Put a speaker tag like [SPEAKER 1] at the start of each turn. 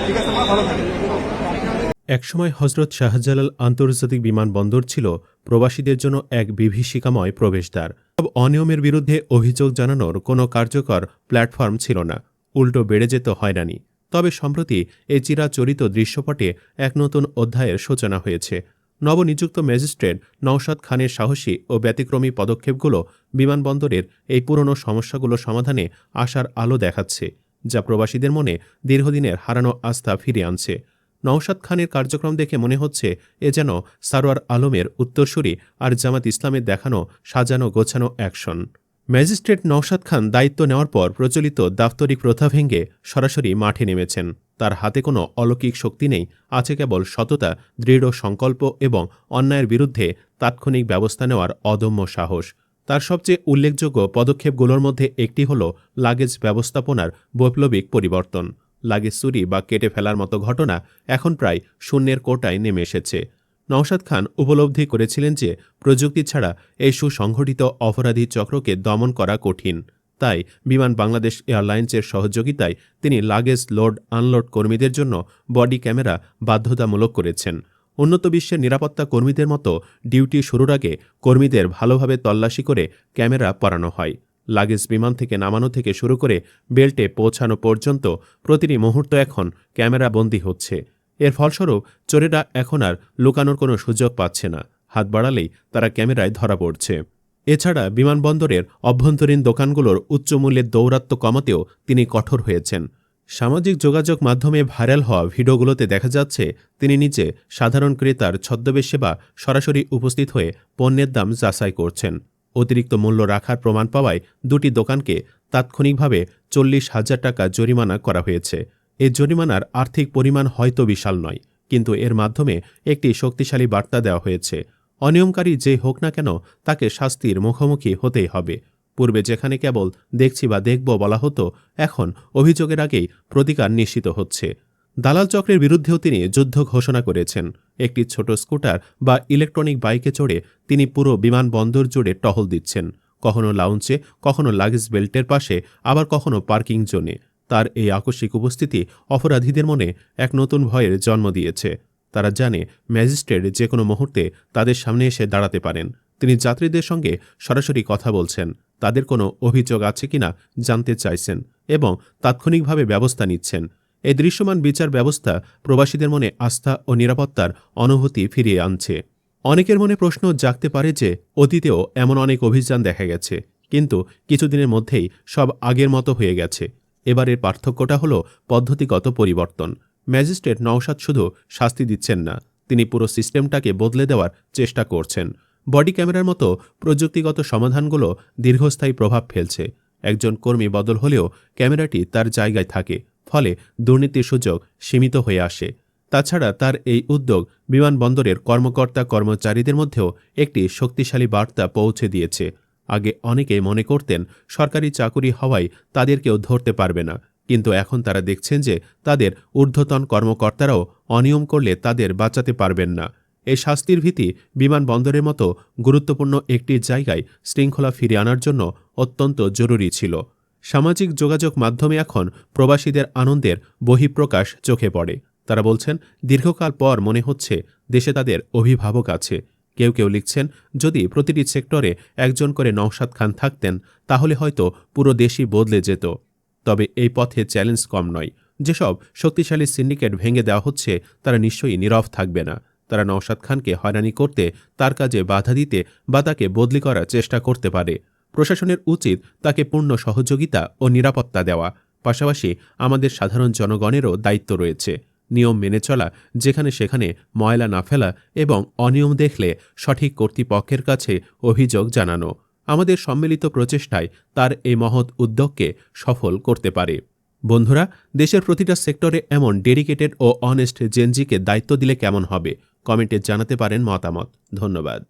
[SPEAKER 1] ঠিক আছে মা, ভালো থাকেন।
[SPEAKER 2] একসময় হজরত শাহজালাল আন্তর্জাতিক বিমানবন্দর ছিল প্রবাসীদের জন্য এক বিভীষিকাময় প্রবেশদ্বার। সব অনিয়মের বিরুদ্ধে অভিযোগ জানানোর কোনো কার্যকর প্ল্যাটফর্ম ছিল না, উল্টো বেড়ে যেত হয়রানি। তবে সম্প্রতি এই চিরাচরিত দৃশ্যপটে এক নতুন অধ্যায়ের সূচনা হয়েছে। নবনিযুক্ত ম্যাজিস্ট্রেট নওশাদ খানের সাহসী ও ব্যতিক্রমী পদক্ষেপগুলো বিমানবন্দরের এই পুরনো সমস্যাগুলো সমাধানে আশার আলো দেখাচ্ছে, যা প্রবাসীদের মনে দীর্ঘদিনের হারানো আস্থা ফিরিয়ে আনছে। নওশাদ খানের কার্যক্রম দেখে মনে হচ্ছে এ যেন সারোয়ার আলমের উত্তরসূরি আর জামাত ইসলামের দেখানো সাজানো গোছানো অ্যাকশন। ম্যাজিস্ট্রেট নওশাদ খান দায়িত্ব নেওয়ার পর প্রচলিত দাপ্তরিক প্রথা ভেঙে সরাসরি মাঠে নেমেছেন। তার হাতে কোনো অলৌকিক শক্তি নেই, আছে কেবল সততা, দৃঢ় সংকল্প এবং অন্যায়ের বিরুদ্ধে তাৎক্ষণিক ব্যবস্থা নেওয়ার অদম্য সাহস। তার সবচেয়ে উল্লেখযোগ্য পদক্ষেপগুলোর মধ্যে একটি হল লাগেজ ব্যবস্থাপনার বৈপ্লবিক পরিবর্তন। লাগেজ চুরি বা কেটে ফেলার মতো ঘটনা এখন প্রায় শূন্যের কোটায় নেমে এসেছে। নওশাদ খান উপলব্ধি করেছিলেন যে প্রযুক্তি ছাড়া এই সুসংগঠিত অপরাধী চক্রকে দমন করা কঠিন। তাই বিমান বাংলাদেশ এয়ারলাইন্সের সহযোগিতায় তিনি লাগেজ লোড আনলোড কর্মীদের জন্য বডি ক্যামেরা বাধ্যতামূলক করেছেন। উন্নত বিশ্বের নিরাপত্তা কর্মীদের মতো ডিউটি শুরুর আগে কর্মীদের ভালোভাবে তল্লাশি করে ক্যামেরা পরানো হয়। লাগেজ বিমান থেকে নামানো থেকে শুরু করে বেল্টে পৌঁছানো পর্যন্ত প্রতিটি মুহূর্ত এখন ক্যামেরা বন্দী হচ্ছে। এর ফলস্বরূপ চোরেরা এখন আর লুকানোর কোনো সুযোগ পাচ্ছে না, হাত বাড়ালেই তারা ক্যামেরায় ধরা পড়ছে। এছাড়া বিমানবন্দরের অভ্যন্তরীণ দোকানগুলোর উচ্চমূল্যের দৌরাত্ম্য কমাতেও তিনি কঠোর হয়েছেন। সামাজিক যোগাযোগ মাধ্যমে ভাইরাল হওয়া ভিডিওগুলোতে দেখা যাচ্ছে তিনি নিজে সাধারণ ক্রেতার ছদ্মবেশে বা সরাসরি উপস্থিত হয়ে পণ্যের দাম যাচাই করছেন। অতিরিক্ত মূল্য রাখার প্রমাণ পাওয়ায় দুটি দোকানকে তাৎক্ষণিকভাবে 40,000 টাকা জরিমানা করা হয়েছে। এই জরিমানার আর্থিক পরিমাণ হয়তো বিশাল নয়, কিন্তু এর মাধ্যমে একটি শক্তিশালী বার্তা দেওয়া হয়েছে। অনিয়মকারী যে হোক না কেন তাকে শাস্তির মুখোমুখি হতেই হবে। পূর্বে যেখানে কেবল দেখছি বা দেখব বলা হতো, এখন অভিযোগের আগেই প্রতিকার নিশ্চিত হচ্ছে। দালাল চক্রের বিরুদ্ধেও তিনি যুদ্ধ ঘোষণা করেছেন। একটি ছোট স্কুটার বা ইলেকট্রনিক বাইকে চড়ে তিনি পুরো বিমানবন্দর জুড়ে টহল দিচ্ছেন, কখনো লাউঞ্জে, কখনো লাগেজ বেল্টের পাশে, আবার কখনো পার্কিং জোনে। তার এই আকস্মিক উপস্থিতি অপরাধীদের মনে এক নতুন ভয়ের জন্ম দিয়েছে। তারা জানে ম্যাজিস্ট্রেট যে কোনো মুহূর্তে তাদের সামনে এসে দাঁড়াতে পারেন। তিনি যাত্রীদের সঙ্গে সরাসরি কথা বলছেন, তাদের কোনো অভিযোগ আছে কিনা জানতে চাইছেন এবং তাৎক্ষণিকভাবে ব্যবস্থা নিচ্ছেন। এই দৃশ্যমান বিচার ব্যবস্থা প্রবাসীদের মনে আস্থা ও নিরাপত্তার অনুভূতি ফিরিয়ে আনছে। অনেকের মনে প্রশ্ন জাগতে পারে যে অতীতেও এমন অনেক অভিযান দেখা গেছে, কিন্তু কিছুদিনের মধ্যেই সব আগের মতো হয়ে গেছে। এবারের পার্থক্যটা হল পদ্ধতিগত পরিবর্তন। ম্যাজিস্ট্রেট নওশাদ শুধু শাস্তি দিচ্ছেন না, তিনি পুরো সিস্টেমটাকে বদলে দেওয়ার চেষ্টা করছেন। বডি ক্যামেরার মতো প্রযুক্তিগত সমাধানগুলো দীর্ঘস্থায়ী প্রভাব ফেলছে। একজন কর্মী বদল হলেও ক্যামেরাটি তার জায়গায় থাকে, ফলে দুর্নীতির সুযোগ সীমিত হয়ে আসে। তাছাড়া তার এই উদ্যোগ বিমানবন্দরের কর্মকর্তা কর্মচারীদের মধ্যেও একটি শক্তিশালী বার্তা পৌঁছে দিয়েছে। আগে অনেকে মনে করতেন সরকারি চাকুরি হওয়ায় তাদের কেউ ধরতে পারবে না, কিন্তু এখন তারা দেখছেন যে তাদের ঊর্ধ্বতন কর্মকর্তারাও অনিয়ম করলে তাদের বাঁচাতে পারবেন না। এই শাস্তির ভীতি বিমানবন্দরের মতো গুরুত্বপূর্ণ একটি জায়গায় শৃঙ্খলা ফিরিয়ে আনার জন্য অত্যন্ত জরুরি ছিল। সামাজিক যোগাযোগ মাধ্যমে এখন প্রবাসীদের আনন্দের বহিঃপ্রকাশ চোখে পড়ে। তারা বলছেন, দীর্ঘকাল পর মনে হচ্ছে দেশে তাদের অভিভাবক আছে। কেউ কেউ লিখছেন, যদি প্রতিটি সেক্টরে একজন করে নওশাদ খান থাকতেন তাহলে হয়তো পুরো দেশই বদলে যেত। তবে এই পথে চ্যালেঞ্জ কম নয়। যেসব শক্তিশালী সিন্ডিকেট ভেঙে দেওয়া হচ্ছে তারা নিশ্চয়ই নীরব থাকবে না। তারা নওশাদ খানকে হয়রানি করতে, তার কাজে বাধা দিতে বা তাকে বদলি করার চেষ্টা করতে পারে। প্রশাসনের উচিত তাকে পূর্ণ সহযোগিতা ও নিরাপত্তা দেওয়া। পাশাপাশি আমাদের সাধারণ জনগণেরও দায়িত্ব রয়েছে নিয়ম মেনে চলা, যেখানে সেখানে ময়লা না ফেলা এবং অনিয়ম দেখলে সঠিক কর্তৃপক্ষের কাছে অভিযোগ জানানো। আমাদের সম্মিলিত প্রচেষ্টায় তার এই মহৎ উদ্যোগকে সফল করতে পারে। বন্ধুরা, দেশের প্রতিটা সেক্টরে এমন ডেডিকেটেড ও অনেস্ট জেনজিকে দায়িত্ব দিলে কেমন হবে? কমেন্টে জানাতে পারেন মতামত। ধন্যবাদ।